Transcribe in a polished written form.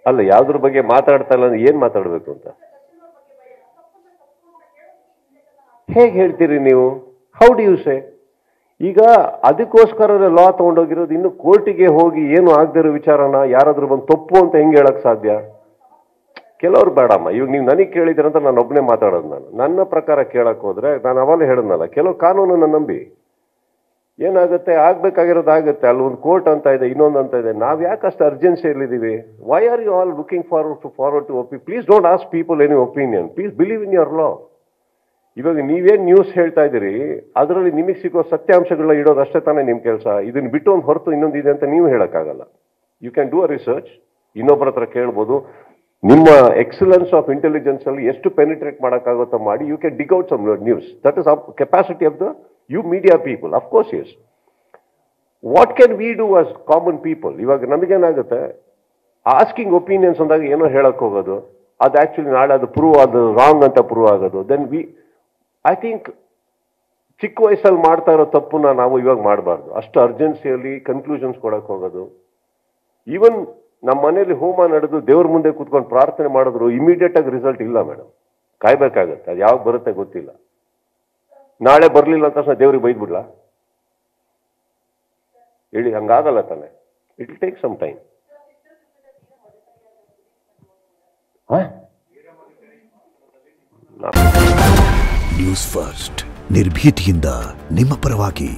ಅಲ್ಲ ಯಾವ್ದ್ರ ಬಗ್ಗೆ ಮಾತಾಡ್ತಾ ಇಲ್ಲ ಅಂದ್ರೆ ಏನ್ ಮಾತಾಡ್ಬೇಕು ಅಂತ ಹೇಗೆ ಹೇಳ್ತೀರಿ ನೀವು? How do you say? ಈಗ ಅದಕ್ಕೋಸ್ಕರ ಲಾ ತಗೊಂಡೋಗಿರೋದು. ಇನ್ನು ಕೋರ್ಟಿಗೆ ಹೋಗಿ ಏನು ಆಗದಿರೋ ವಿಚಾರನ ಯಾರಾದ್ರೂ ಬಂದು ತಪ್ಪು ಅಂತ ಹೆಂಗೆ ಹೇಳಕ್ ಸಾಧ್ಯ? ಕೆಲವ್ರು ಬೇಡಮ್ಮ, ಇವಾಗ ನೀವು ನನಗೆ ಕೇಳಿದ್ರಂತ ನಾನು ಒಬ್ಬನೇ ಮಾತಾಡೋದು. ನನ್ನ ಪ್ರಕಾರ ಕೇಳಕ್ ಹೋದ್ರೆ ನಾನು ಅವಾಗಲೇ ಹೇಳಿದ್ನಲ್ಲ, ಕೆಲವು ಕಾನೂನನ್ನ ನಂಬಿ ಏನಾಗುತ್ತೆ, ಆಗ್ಬೇಕಾಗಿರೋದು ಆಗುತ್ತೆ. ಅಲ್ಲಿ ಒಂದು ಕೋರ್ಟ್ ಅಂತ ಇದೆ, ಇನ್ನೊಂದು ಅಂತ ಇದೆ. ನಾವ್ ಯಾಕೆ ಅಷ್ಟು ಅರ್ಜೆನ್ಸಿಯಲ್ಲಿದ್ದೀವಿ? Why are you all looking forward to OP? Please don't ask people any opinion. Please believe in your law. ಇವಾಗ ನೀವೇನ್ ನ್ಯೂಸ್ ಹೇಳ್ತಾ ಇದ್ದೀರಿ, ಅದರಲ್ಲಿ ನಿಮಗೆ ಸಿಗೋ ಸತ್ಯಾಂಶಗಳನ್ನ ಇಡೋದು ಅಷ್ಟೇ ತಾನೇ ನಿಮ್ ಕೆಲಸ. ಇದನ್ನ ಬಿಟ್ಟು ಒಂದು ಹೊರತು ಇನ್ನೊಂದು ಇದೆ ಅಂತ ನೀವು ಹೇಳಕ್ಕಾಗಲ್ಲ. You can do a research, ಇನ್ನೊಬ್ಬರ ಹತ್ರ ಕೇಳ್ಬೋದು. ನಿಮ್ಮ ಎಕ್ಸಲೆನ್ಸ್ ಆಫ್ ಇಂಟೆಲಿಜೆನ್ಸ್ ಅಲ್ಲಿ ಎಷ್ಟು ಪೆನಿಟ್ರೇಟ್ ಮಾಡೋಕ್ಕಾಗುತ್ತೋ ಮಾಡಿ. You can dig out some news. That is capacity of the you media people. Of course yes. What can we do as common people? ಇವಾಗ ನಮಗೇನಾಗುತ್ತೆ, ಆಸ್ಕಿಂಗ್ ಒಪಿನಿಯನ್ಸ್ ಅಂದಾಗ ಏನೋ ಹೇಳಕ್ ಹೋಗೋದು, ಅದು ಆಕ್ಚುಲಿ ನಾಳೆ ಅದು ಅದು ರಾಂಗ್ ಅಂತ ಪ್ರೂವ್ ಆಗೋದು. ದೆನ್ ಐ ಥಿಂಕ್ ಚಿಕ್ಕ ವಯಸ್ಸಲ್ಲಿ ಮಾಡ್ತಾ ಇರೋ ತಪ್ಪನ್ನ ನಾವು ಇವಾಗ ಮಾಡಬಾರ್ದು. ಅಷ್ಟು ಅರ್ಜೆನ್ಸಿಯಲ್ಲಿ ಕನ್ಕ್ಲೂಷನ್ಸ್ ಕೊಡಕ್ ಹೋಗೋದು. ಈವನ್ ನಮ್ಮ ಮನೇಲಿ ಹೋಮ ನಡೆದು ದೇವ್ರ ಮುಂದೆ ಕೂತ್ಕೊಂಡು ಪ್ರಾರ್ಥನೆ ಮಾಡಿದ್ರು ಇಮಿಡಿಯೇಟ್ ಆಗಿ ರಿಸಲ್ಟ್ ಇಲ್ಲ ಮೇಡಮ್, ಕಾಯ್ಬೇಕಾಗತ್ತೆ. ಅದು ಯಾವಾಗ ಬರುತ್ತೆ ಗೊತ್ತಿಲ್ಲ. ನಾಳೆ ಬರಲಿಲ್ಲ ಅಂತ ತಕ್ಷಣ ದೇವ್ರಿಗೆ ಬೈದ್ಬಿಡ್ಲಾ ಹೇಳಿ? ಹಂಗಾಗಲ್ಲ ತಾನೆ. It will take some time. News first, ನಿರ್ಭೀತಿಯಿಂದ ನಿಮ್ಮ ಪರವಾಗಿ.